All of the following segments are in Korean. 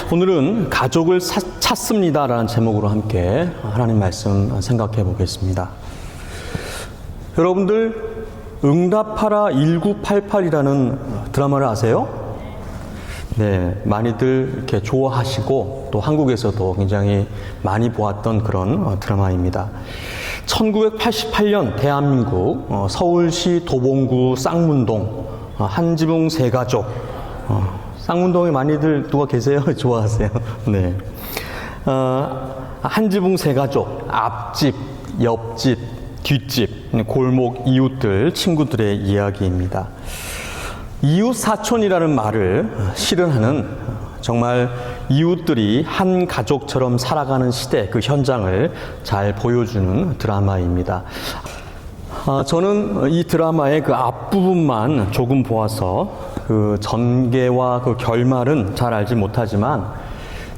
오늘은 가족을 찾습니다 라는 제목으로 함께 하나님 말씀 생각해 보겠습니다. 여러분들 응답하라 1988이라는 드라마를 아세요? 네, 많이들 이렇게 좋아하시고 또 한국에서도 굉장히 많이 보았던 그런 드라마입니다. 1988년 대한민국 서울시 도봉구 쌍문동 한지붕 세 가족, 쌍문동에 많이들 누가 계세요? 좋아하세요? 네. 한지붕 세 가족, 앞집, 옆집, 뒷집, 골목 이웃들, 친구들의 이야기입니다. 이웃 사촌이라는 말을 실현하는 정말 이웃들이 한 가족처럼 살아가는 시대, 그 현장을 잘 보여주는 드라마입니다. 저는 이 드라마의 그 앞부분만 조금 보아서 그 전개와 그 결말은 잘 알지 못하지만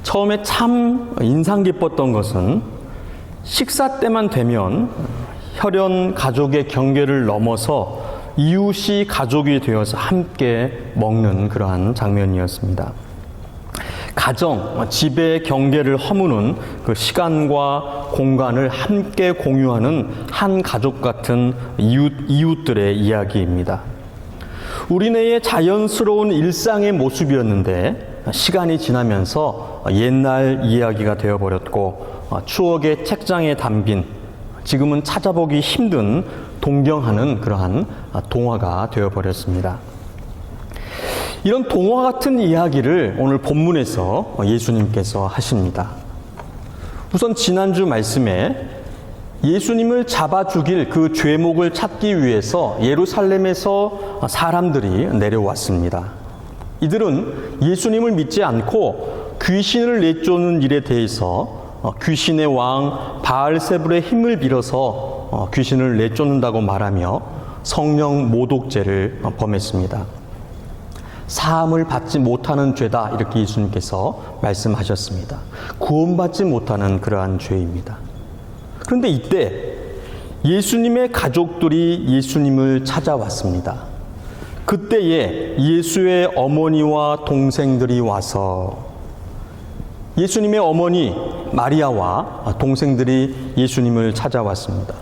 처음에 참 인상 깊었던 것은 식사 때만 되면 혈연 가족의 경계를 넘어서 이웃이 가족이 되어서 함께 먹는 그러한 장면이었습니다. 가정, 집의 경계를 허무는 그 시간과 공간을 함께 공유하는 한 가족 같은 이웃들의 이야기입니다. 우리네의 자연스러운 일상의 모습이었는데 시간이 지나면서 옛날 이야기가 되어버렸고 추억의 책장에 담긴 지금은 찾아보기 힘든 동경하는 그러한 동화가 되어버렸습니다. 이런 동화 같은 이야기를 오늘 본문에서 예수님께서 하십니다. 우선 지난주 말씀에 예수님을 잡아 죽일 그 죄목을 찾기 위해서 예루살렘에서 사람들이 내려왔습니다. 이들은 예수님을 믿지 않고 귀신을 내쫓는 일에 대해서 귀신의 왕 바알세불의 힘을 빌어서 귀신을 내쫓는다고 말하며 성령 모독죄를 범했습니다. 사함을 받지 못하는 죄다 이렇게 예수님께서 말씀하셨습니다. 구원받지 못하는 그러한 죄입니다. 그런데 이때 예수님의 가족들이 예수님을 찾아왔습니다. 그때에 예수의 어머니와 동생들이 와서 예수님의 어머니 마리아와 동생들이 예수님을 찾아왔습니다.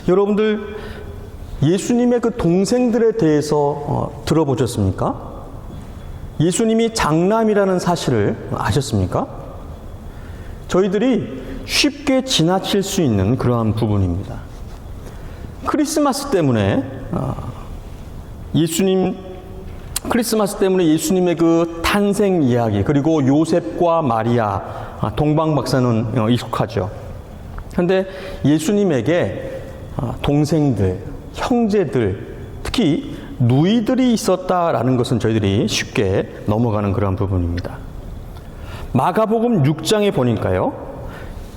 여러분들 예수님의 그 동생들에 대해서 들어보셨습니까? 예수님이 장남이라는 사실을 아셨습니까? 저희들이 쉽게 지나칠 수 있는 그러한 부분입니다. 크리스마스 때문에 예수님의 그 탄생 이야기, 그리고 요셉과 마리아, 동방박사는 익숙하죠. 그런데 예수님에게 동생들, 형제들, 특히 누이들이 있었다라는 것은 저희들이 쉽게 넘어가는 그런 부분입니다. 마가복음 6장에 보니까요,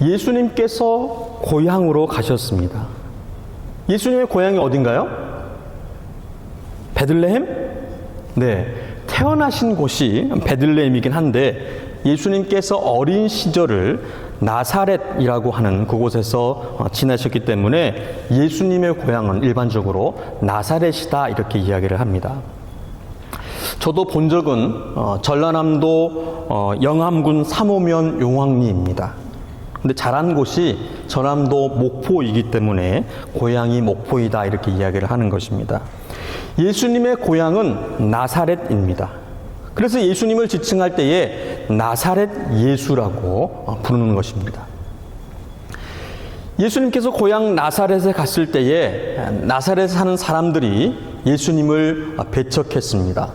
예수님께서 고향으로 가셨습니다. 예수님의 고향이 어딘가요? 베들레헴? 네, 태어나신 곳이 베들레헴이긴 한데 예수님께서 어린 시절을 나사렛이라고 하는 그곳에서 지내셨기 때문에 예수님의 고향은 일반적으로 나사렛이다 이렇게 이야기를 합니다. 저도 본 적은 전라남도 영암군 삼오면 용왕리입니다. 근데 자란 곳이 전남도 목포이기 때문에 고향이 목포이다 이렇게 이야기를 하는 것입니다. 예수님의 고향은 나사렛입니다. 그래서 예수님을 지칭할 때에 나사렛 예수라고 부르는 것입니다. 예수님께서 고향 나사렛에 갔을 때에 나사렛에 사는 사람들이 예수님을 배척했습니다.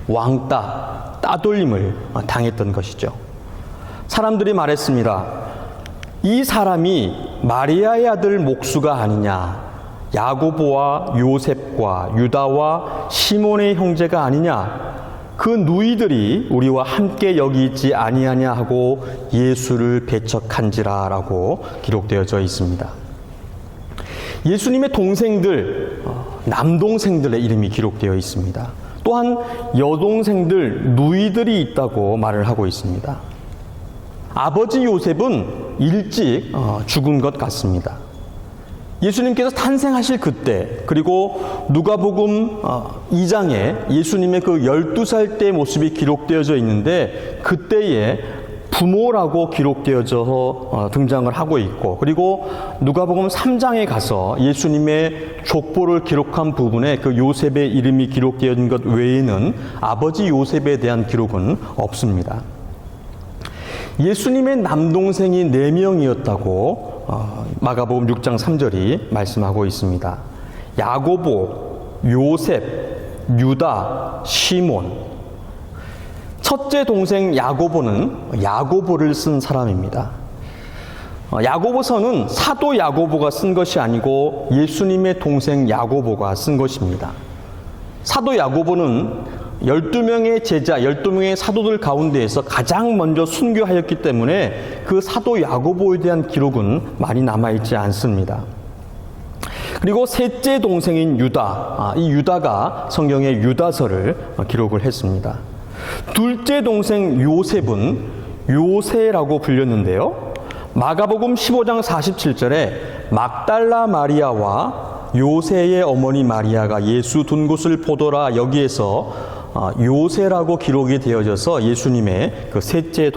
왕따, 따돌림을 당했던 것이죠. 사람들이 말했습니다. 이 사람이 마리아의 아들 목수가 아니냐, 야고보와 요셉과 유다와 시몬의 형제가 아니냐, 그 누이들이 우리와 함께 여기 있지 아니하냐 하고 예수를 배척한지라 라고 기록되어져 있습니다. 예수님의 동생들, 남동생들의 이름이 기록되어 있습니다. 또한 여동생들, 누이들이 있다고 말을 하고 있습니다. 아버지 요셉은 일찍 죽은 것 같습니다. 예수님께서 탄생하실 그때, 그리고 누가복음 2장에 예수님의 그 12살 때 모습이 기록되어져 있는데, 그때에 부모라고 기록되어져 등장을 하고 있고, 그리고 누가복음 3장에 가서 예수님의 족보를 기록한 부분에 그 요셉의 이름이 기록되어진 것 외에는 아버지 요셉에 대한 기록은 없습니다. 예수님의 남동생이 4명이었다고 마가복음 6장 3절이 말씀하고 있습니다. 야고보, 요셉, 유다, 시몬. 첫째 동생 야고보는 야고보를 쓴 사람입니다. 야고보서는 사도 야고보가 쓴 것이 아니고 예수님의 동생 야고보가 쓴 것입니다. 사도 야고보는 12명의 제자, 12명의 사도들 가운데에서 가장 먼저 순교하였기 때문에 그 사도 야고보에 대한 기록은 많이 남아있지 않습니다. 그리고 셋째 동생인 유다, 이 유다가 성경의 유다서를 기록을 했습니다. 둘째 동생 요셉은 요세라고 불렸는데요. 마가복음 15장 47절에 막달라 마리아와 요세의 어머니 마리아가 예수 둔 곳을 보더라, 여기에서 요세라고 기록이 되어져서 예수님의 그 둘째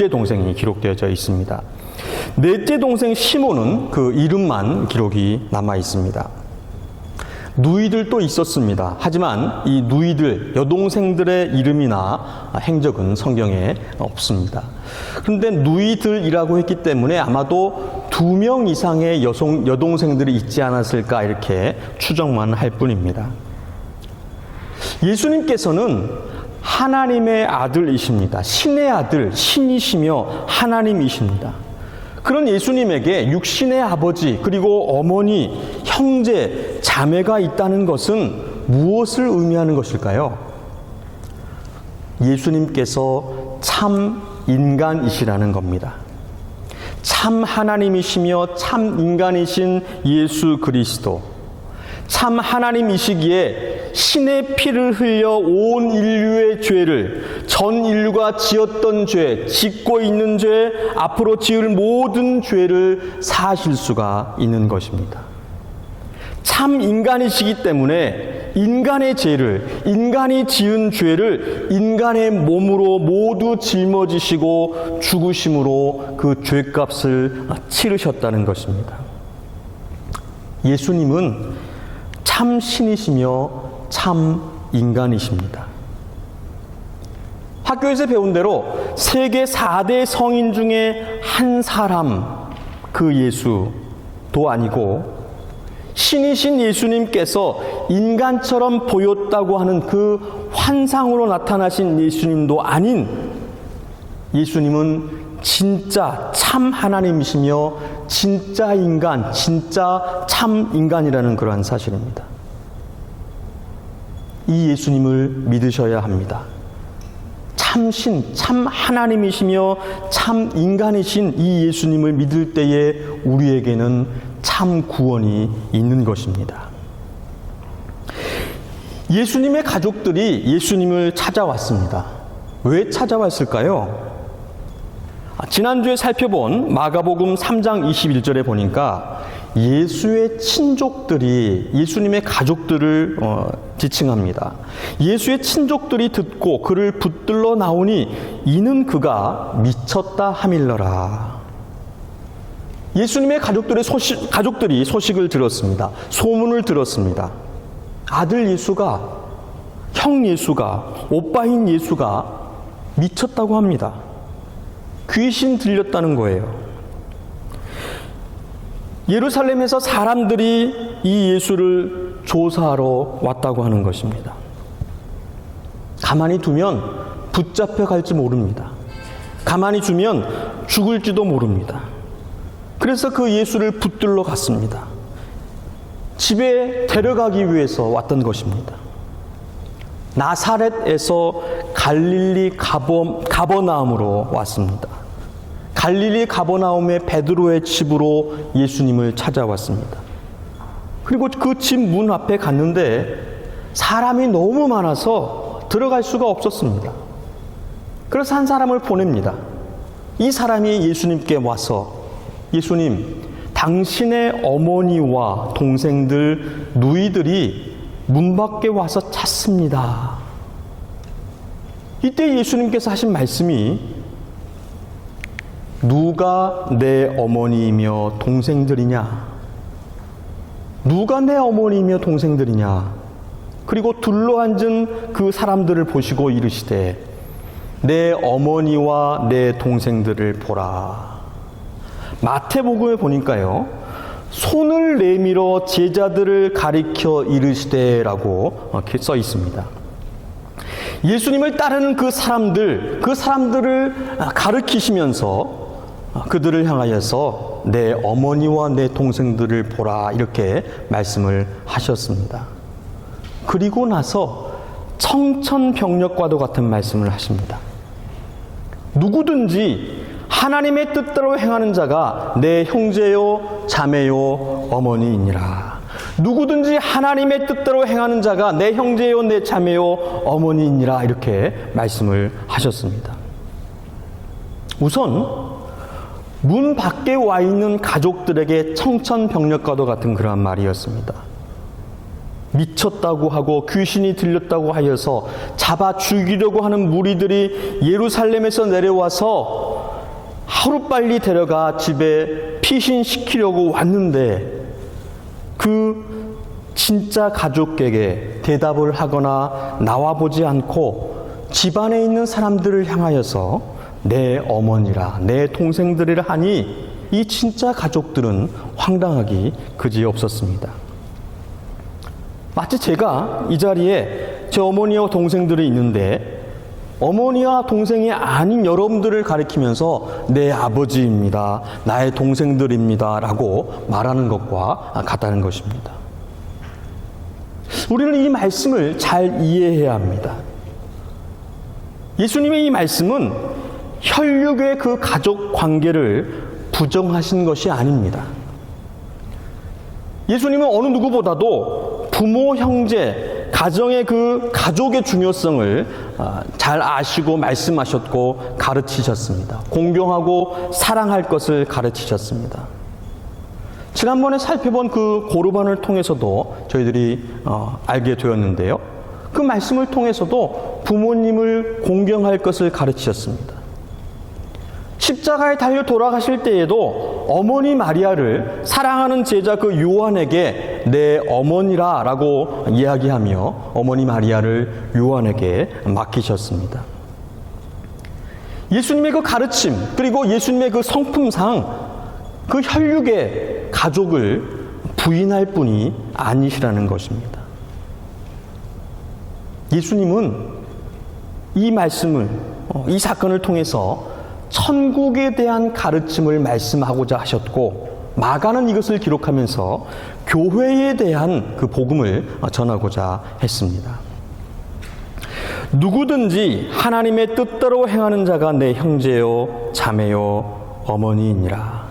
동생이 기록되어져 있습니다. 넷째 동생 시몬은 그 이름만 기록이 남아 있습니다. 누이들도 있었습니다. 하지만 이 누이들, 여동생들의 이름이나 행적은 성경에 없습니다. 그런데 누이들이라고 했기 때문에 아마도 2명 이상의 여동생들이 있지 않았을까 이렇게 추정만 할 뿐입니다. 예수님께서는 하나님의 아들이십니다. 신의 아들, 신이시며 하나님이십니다. 그런 예수님에게 육신의 아버지, 그리고 어머니, 형제, 자매가 있다는 것은 무엇을 의미하는 것일까요? 예수님께서 참 인간이시라는 겁니다. 참 하나님이시며 참 인간이신 예수 그리스도, 참 하나님이시기에 신의 피를 흘려 온 인류의 죄를, 전 인류가 지었던 죄, 짓고 있는 죄, 앞으로 지을 모든 죄를 사하실 수가 있는 것입니다. 참 인간이시기 때문에 인간의 죄를, 인간이 지은 죄를 인간의 몸으로 모두 짊어지시고 죽으심으로 그 죄값을 치르셨다는 것입니다. 예수님은 참 신이시며 참 인간이십니다. 학교에서 배운 대로 세계 4대 성인 중에 한 사람, 그 예수도 아니고 신이신 예수님께서 인간처럼 보였다고 하는 그 환상으로 나타나신 예수님도 아닌 예수님은 진짜 참 하나님이시며 진짜 인간, 진짜 참 인간이라는 그러한 사실입니다. 이 예수님을 믿으셔야 합니다. 참 신, 참 하나님이시며 참 인간이신 이 예수님을 믿을 때에 우리에게는 참 구원이 있는 것입니다. 예수님의 가족들이 예수님을 찾아왔습니다. 왜 찾아왔을까요? 지난주에 살펴본 마가복음 3장 21절에 보니까 예수의 친족들이 예수님의 가족들을 지칭합니다. 예수의 친족들이 듣고 그를 붙들러 나오니 이는 그가 미쳤다 하밀러라. 예수님의 가족들이 소식을 들었습니다. 소문을 들었습니다. 아들 예수가, 형 예수가, 오빠인 예수가 미쳤다고 합니다. 귀신 들렸다는 거예요. 예루살렘에서 사람들이 이 예수를 조사하러 왔다고 하는 것입니다. 가만히 두면 붙잡혀 갈지 모릅니다. 가만히 두면 죽을지도 모릅니다. 그래서 그 예수를 붙들러 갔습니다. 집에 데려가기 위해서 왔던 것입니다. 나사렛에서 갈릴리 가버나움으로 왔습니다. 갈릴리 가버나움의 베드로의 집으로 예수님을 찾아왔습니다. 그리고 그 집 문 앞에 갔는데 사람이 너무 많아서 들어갈 수가 없었습니다. 그래서 한 사람을 보냅니다. 이 사람이 예수님께 와서 예수님, 당신의 어머니와 동생들, 누이들이 문 밖에 와서 찾습니다. 이때 예수님께서 하신 말씀이 누가 내 어머니이며 동생들이냐? 누가 내 어머니이며 동생들이냐? 그리고 둘러앉은 그 사람들을 보시고 이르시되 내 어머니와 내 동생들을 보라. 마태복음에 보니까요, 손을 내밀어 제자들을 가리켜 이르시되라고 이렇게 써 있습니다. 예수님을 따르는 그 사람들을 가르치시면서 그들을 향하여서 내 어머니와 내 동생들을 보라 이렇게 말씀을 하셨습니다. 그리고 나서 청천벽력과도 같은 말씀을 하십니다. 누구든지 하나님의 뜻대로 행하는 자가 내 형제요 자매요 어머니이니라. 누구든지 하나님의 뜻대로 행하는 자가 내 형제요 내 자매요 어머니이니라 이렇게 말씀을 하셨습니다. 우선 문 밖에 와 있는 가족들에게 청천벽력과도 같은 그러한 말이었습니다. 미쳤다고 하고 귀신이 들렸다고 하여서 잡아 죽이려고 하는 무리들이 예루살렘에서 내려와서 하루빨리 데려가 집에 피신시키려고 왔는데 그 진짜 가족에게 대답을 하거나 나와보지 않고 집안에 있는 사람들을 향하여서 내 어머니라 내 동생들이라 하니 이 진짜 가족들은 황당하기 그지없었습니다. 마치 제가 이 자리에 제 어머니와 동생들이 있는데 어머니와 동생이 아닌 여러분들을 가리키면서 내 아버지입니다, 나의 동생들입니다 라고 말하는 것과 같다는 것입니다. 우리는 이 말씀을 잘 이해해야 합니다. 예수님의 이 말씀은 혈육의 그 가족 관계를 부정하신 것이 아닙니다. 예수님은 어느 누구보다도 부모, 형제, 가정의 그 가족의 중요성을 잘 아시고 말씀하셨고 가르치셨습니다. 공경하고 사랑할 것을 가르치셨습니다. 지난번에 살펴본 그 고르반을 통해서도 저희들이 알게 되었는데요. 그 말씀을 통해서도 부모님을 공경할 것을 가르치셨습니다. 십자가에 달려 돌아가실 때에도 어머니 마리아를 사랑하는 제자 그 요한에게 내 어머니라 라고 이야기하며 어머니 마리아를 요한에게 맡기셨습니다. 예수님의 그 가르침 그리고 예수님의 그 성품상 그 혈육의 가족을 부인할 분이 아니시라는 것입니다. 예수님은 이 말씀을 이 사건을 통해서 천국에 대한 가르침을 말씀하고자 하셨고 마가는 이것을 기록하면서 교회에 대한 그 복음을 전하고자 했습니다. 누구든지 하나님의 뜻대로 행하는 자가 내 형제요 자매요 어머니이니라.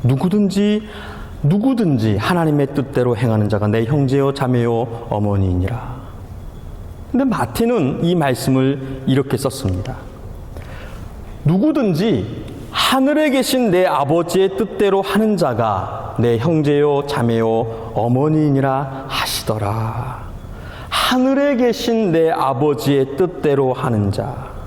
누구든지 하나님의 뜻대로 행하는 자가 내 형제요 자매요 어머니이니라. 근데 마태는 이 말씀을 이렇게 썼습니다. 누구든지 하늘에 계신 내 아버지의 뜻대로 하는 자가 내 형제요 자매요 어머니이니라 하시더라. 하늘에 계신 내 아버지의 뜻대로 하는 자.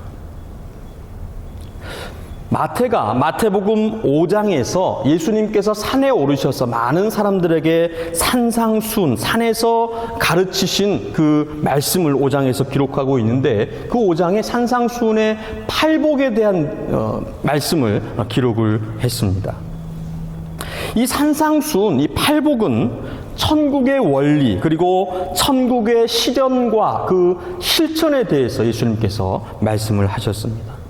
마태복음 5장에서 예수님께서 산에 오르셔서 많은 사람들에게 산상순, 산에서 가르치신 그 말씀을 5장에서 기록하고 있는데 그 5장에 산상순의 팔복에 대한 말씀을 기록을 했습니다. 이 산상순, 이 팔복은 천국의 원리 그리고 천국의 실현과 그 실천에 대해서 예수님께서 말씀을 하셨습니다.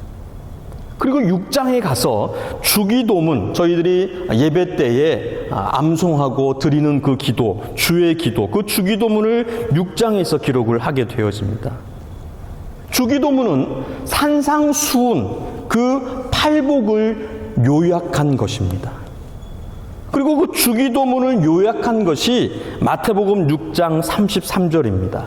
그리고 6장에 가서 주기도문, 저희들이 예배 때에 암송하고 드리는 그 기도, 주의 기도, 그 주기도문을 6장에서 기록을 하게 되어집니다. 주기도문은 산상수훈, 그 팔복을 요약한 것입니다. 그리고 그 주기도문을 요약한 것이 마태복음 6장 33절입니다.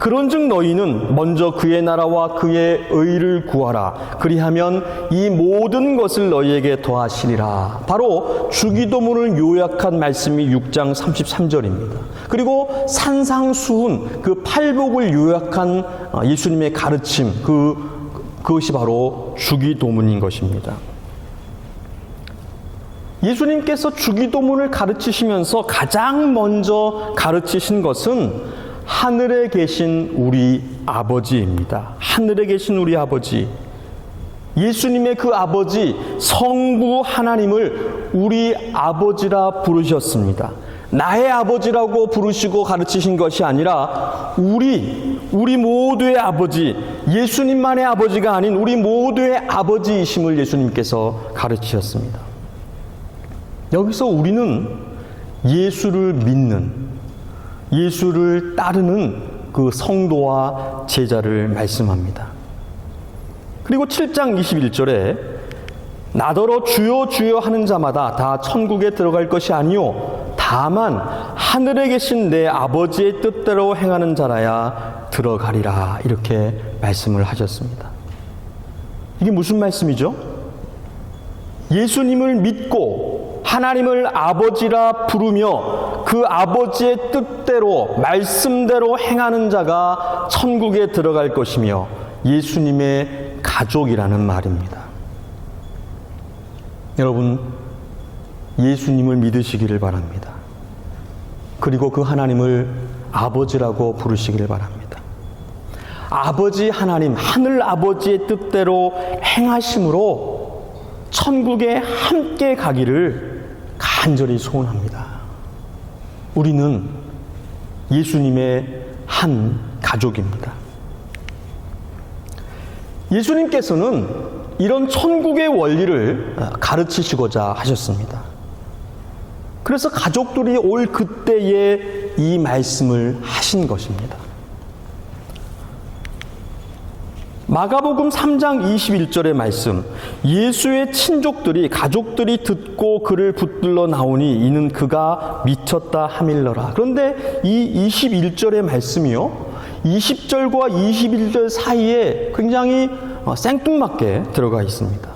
그런즉 너희는 먼저 그의 나라와 그의 의를 구하라. 그리하면 이 모든 것을 너희에게 더하시리라. 바로 주기도문을 요약한 말씀이 6장 33절입니다. 그리고 산상수훈, 그 팔복을 요약한 예수님의 가르침, 그것이 바로 주기도문인 것입니다. 예수님께서 주기도문을 가르치시면서 가장 먼저 가르치신 것은 하늘에 계신 우리 아버지입니다. 하늘에 계신 우리 아버지. 예수님의 그 아버지 성부 하나님을 우리 아버지라 부르셨습니다. 나의 아버지라고 부르시고 가르치신 것이 아니라 우리 모두의 아버지, 예수님만의 아버지가 아닌 우리 모두의 아버지이심을 예수님께서 가르치셨습니다. 여기서 우리는 예수를 믿는, 예수를 따르는 그 성도와 제자를 말씀합니다. 그리고 7장 21절에 나더러 주여 주여 하는 자마다 다 천국에 들어갈 것이 아니요 다만 하늘에 계신 내 아버지의 뜻대로 행하는 자라야 들어가리라, 이렇게 말씀을 하셨습니다. 이게 무슨 말씀이죠? 예수님을 믿고 하나님을 아버지라 부르며 그 아버지의 뜻대로 말씀대로 행하는 자가 천국에 들어갈 것이며 예수님의 가족이라는 말입니다. 여러분, 예수님을 믿으시기를 바랍니다. 그리고 그 하나님을 아버지라고 부르시기를 바랍니다. 아버지 하나님, 하늘 아버지의 뜻대로 행하심으로 천국에 함께 가기를 간절히 소원합니다. 우리는 예수님의 한 가족입니다. 예수님께서는 이런 천국의 원리를 가르치시고자 하셨습니다. 그래서 가족들이 올 그때에 이 말씀을 하신 것입니다. 마가복음 3장 21절의 말씀, 예수의 친족들이 가족들이 듣고 그를 붙들러 나오니 이는 그가 미쳤다 하밀러라. 그런데 이 21절의 말씀이요, 20절과 21절 사이에 굉장히 생뚱맞게 들어가 있습니다.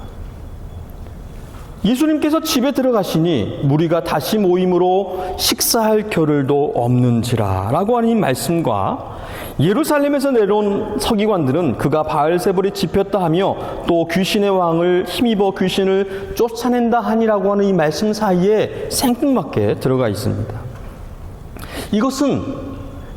예수님께서 집에 들어가시니 무리가 다시 모임으로 식사할 겨를도 없는지라 라고 하는 이 말씀과 예루살렘에서 내려온 서기관들은 그가 바알세불이 집혔다 하며 또 귀신의 왕을 힘입어 귀신을 쫓아낸다 하니라고 하는 이 말씀 사이에 생뚱맞게 들어가 있습니다. 이것은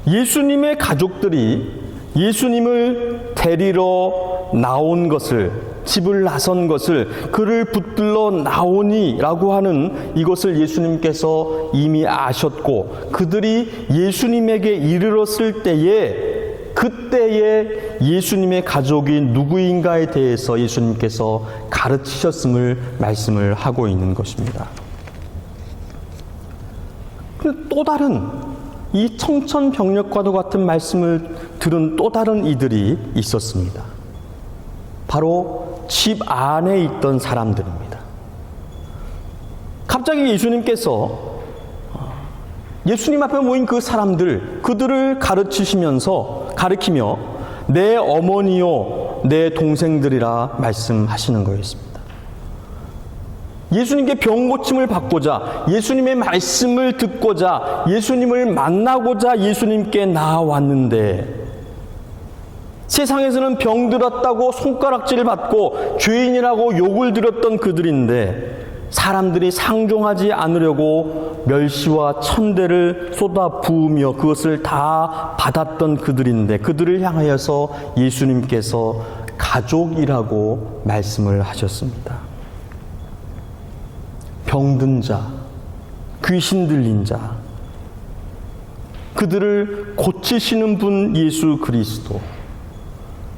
예수님의 가족들이 예수님을 데리러 나온 것을, 집을 나선 것을, 그를 붙들러 나오니 라고 하는 이것을 예수님께서 이미 아셨고 그들이 예수님에게 이르렀을 때에 그때에 예수님의 가족이 누구인가에 대해서 예수님께서 가르치셨음을 말씀을 하고 있는 것입니다. 또 다른 이 청천벽력과도 같은 말씀을 들은 또 다른 이들이 있었습니다. 바로 집 안에 있던 사람들입니다. 갑자기 예수님께서 예수님 앞에 모인 그 사람들, 그들을 가르치며 내 어머니요 내 동생들이라 말씀하시는 거였습니다. 예수님께 병 고침을 받고자, 예수님의 말씀을 듣고자, 예수님을 만나고자 예수님께 나아왔는데 세상에서는 병들었다고 손가락질을 받고 죄인이라고 욕을 들었던 그들인데 사람들이 상종하지 않으려고 멸시와 천대를 쏟아 부으며 그것을 다 받았던 그들인데 그들을 향하여서 예수님께서 가족이라고 말씀을 하셨습니다. 병든 자, 귀신 들린 자, 그들을 고치시는 분 예수 그리스도,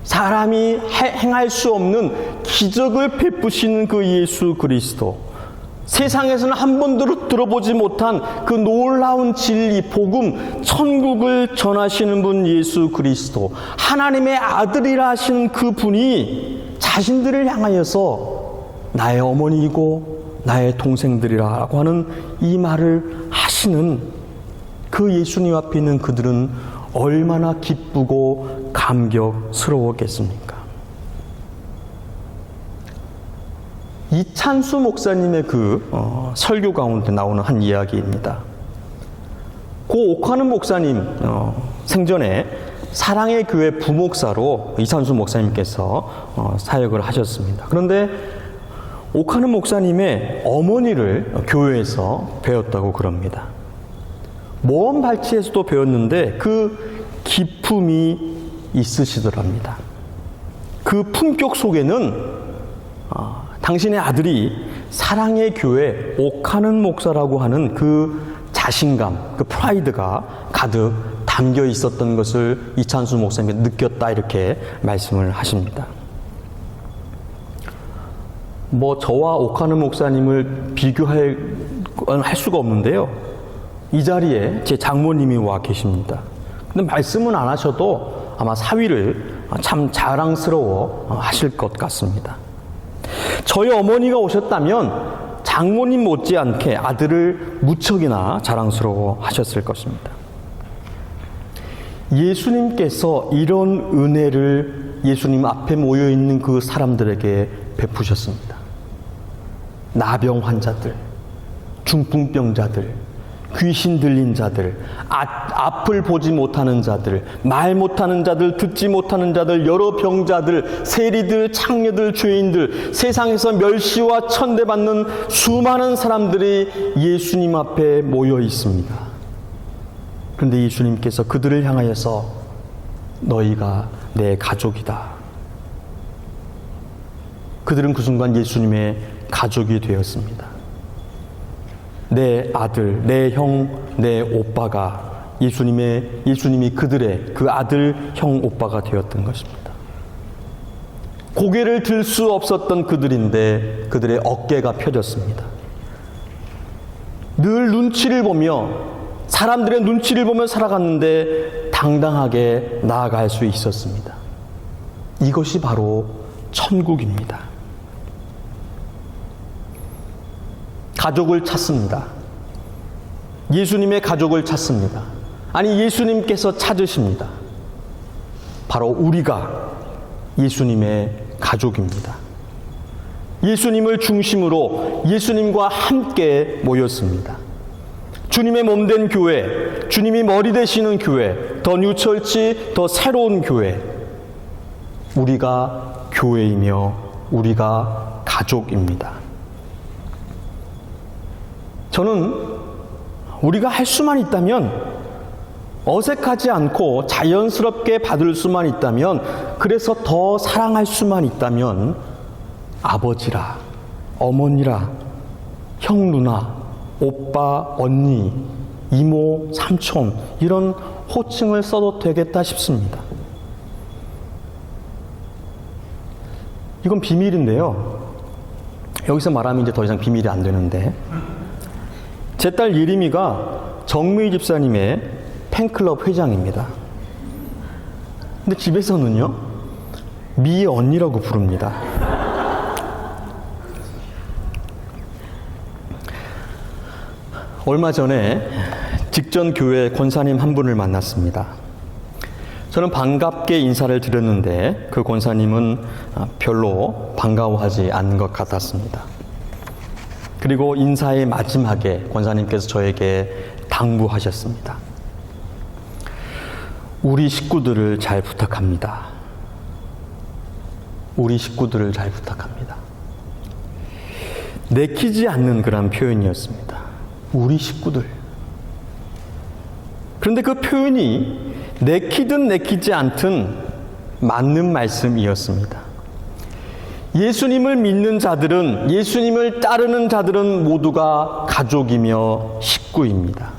사람이 행할 수 없는 기적을 베푸시는 그 예수 그리스도, 세상에서는 한 번도 들어보지 못한 그 놀라운 진리, 복음, 천국을 전하시는 분 예수 그리스도, 하나님의 아들이라 하시는 그 분이 자신들을 향하여서 나의 어머니이고 나의 동생들이라 고 하는 이 말을 하시는 그 예수님 앞에 있는 그들은 얼마나 기쁘고 감격스러웠겠습니까? 이찬수 목사님의 설교 가운데 나오는 한 이야기입니다. 고 옥하는 목사님 생전에 사랑의 교회 부목사로 이찬수 목사님께서 사역을 하셨습니다. 그런데 옥하는 목사님의 어머니를 교회에서 배웠다고 그럽니다. 먼 발치에서도 배웠는데 그 기품이 있으시더랍니다. 그 품격 속에는 당신의 아들이 사랑의 교회 옥하는 목사라고 하는 그 자신감, 그 프라이드가 가득 담겨 있었던 것을 이찬수 목사님이 느꼈다, 이렇게 말씀을 하십니다. 저와 옥하는 목사님을 비교할 수가 없는데요. 이 자리에 제 장모님이 와 계십니다. 근데 말씀은 안 하셔도 아마 사위를 참 자랑스러워 하실 것 같습니다. 저희 어머니가 오셨다면 장모님 못지않게 아들을 무척이나 자랑스러워 하셨을 것입니다. 예수님께서 이런 은혜를 예수님 앞에 모여있는 그 사람들에게 베푸셨습니다. 나병 환자들, 중풍병자들, 귀신 들린 자들, 앞을 보지 못하는 자들, 말 못하는 자들, 듣지 못하는 자들, 여러 병자들, 세리들, 창녀들, 죄인들, 세상에서 멸시와 천대받는 수많은 사람들이 예수님 앞에 모여 있습니다. 그런데 예수님께서 그들을 향하여서 너희가 내 가족이다. 그들은 그 순간 예수님의 가족이 되었습니다. 내 아들, 내 형, 내 오빠가 예수님이 그들의 그 아들, 형, 오빠가 되었던 것입니다. 고개를 들 수 없었던 그들인데 그들의 어깨가 펴졌습니다. 늘 눈치를 보며, 사람들의 눈치를 보며 살아갔는데 당당하게 나아갈 수 있었습니다. 이것이 바로 천국입니다. 가족을 찾습니다. 예수님의 가족을 찾습니다. 아니, 예수님께서 찾으십니다. 바로 우리가 예수님의 가족입니다. 예수님을 중심으로 예수님과 함께 모였습니다. 주님의 몸된 교회, 주님이 머리 되시는 교회, 더 뉴처치, 더 새로운 교회. 우리가 교회이며 우리가 가족입니다. 저는 우리가 할 수만 있다면, 어색하지 않고 자연스럽게 받을 수만 있다면, 그래서 더 사랑할 수만 있다면 아버지라, 어머니라, 형, 누나, 오빠, 언니, 이모, 삼촌, 이런 호칭을 써도 되겠다 싶습니다. 이건 비밀인데요. 여기서 말하면 이제 더 이상 비밀이 안 되는데, 제 딸 예림이가 정미희 집사님의 팬클럽 회장입니다. 근데 집에서는요, 미 언니라고 부릅니다. 얼마 전에 직전 교회 권사님 한 분을 만났습니다. 저는 반갑게 인사를 드렸는데 그 권사님은 별로 반가워하지 않는 것 같았습니다. 그리고 인사의 마지막에 권사님께서 저에게 당부하셨습니다. 우리 식구들을 잘 부탁합니다. 우리 식구들을 잘 부탁합니다. 내키지 않는 그런 표현이었습니다. 우리 식구들. 그런데 그 표현이 내키든 내키지 않든 맞는 말씀이었습니다. 예수님을 믿는 자들은, 예수님을 따르는 자들은 모두가 가족이며 식구입니다.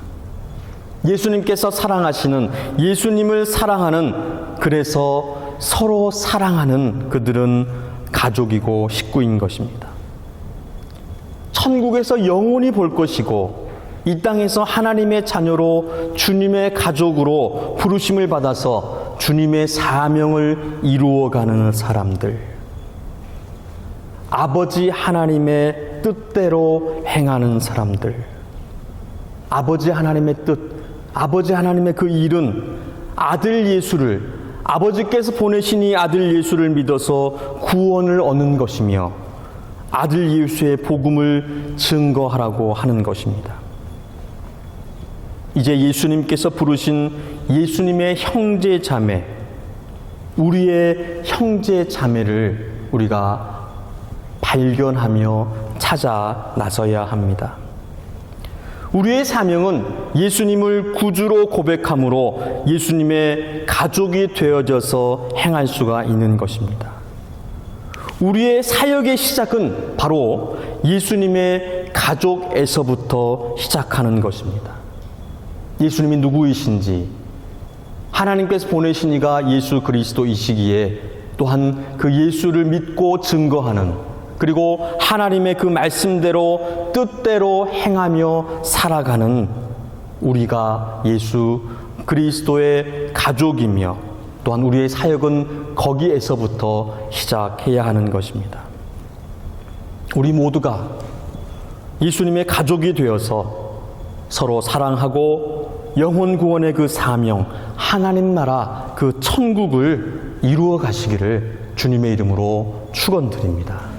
예수님께서 사랑하시는, 예수님을 사랑하는, 그래서 서로 사랑하는 그들은 가족이고 식구인 것입니다. 천국에서 영원히 볼 것이고 이 땅에서 하나님의 자녀로 주님의 가족으로 부르심을 받아서 주님의 사명을 이루어가는 사람들, 아버지 하나님의 뜻대로 행하는 사람들, 아버지 하나님의 뜻, 아버지 하나님의 그 일은 아들 예수를, 아버지께서 보내신 이 아들 예수를 믿어서 구원을 얻는 것이며 아들 예수의 복음을 증거하라고 하는 것입니다. 이제 예수님께서 부르신 예수님의 형제 자매, 우리의 형제 자매를 우리가 발견하며 찾아 나서야 합니다. 우리의 사명은 예수님을 구주로 고백함으로 예수님의 가족이 되어져서 행할 수가 있는 것입니다. 우리의 사역의 시작은 바로 예수님의 가족에서부터 시작하는 것입니다. 예수님이 누구이신지, 하나님께서 보내신 이가 예수 그리스도이시기에 또한 그 예수를 믿고 증거하는, 그리고 하나님의 그 말씀대로 뜻대로 행하며 살아가는 우리가 예수 그리스도의 가족이며 또한 우리의 사역은 거기에서부터 시작해야 하는 것입니다. 우리 모두가 예수님의 가족이 되어서 서로 사랑하고 영혼 구원의 그 사명, 하나님 나라 그 천국을 이루어 가시기를 주님의 이름으로 축원드립니다.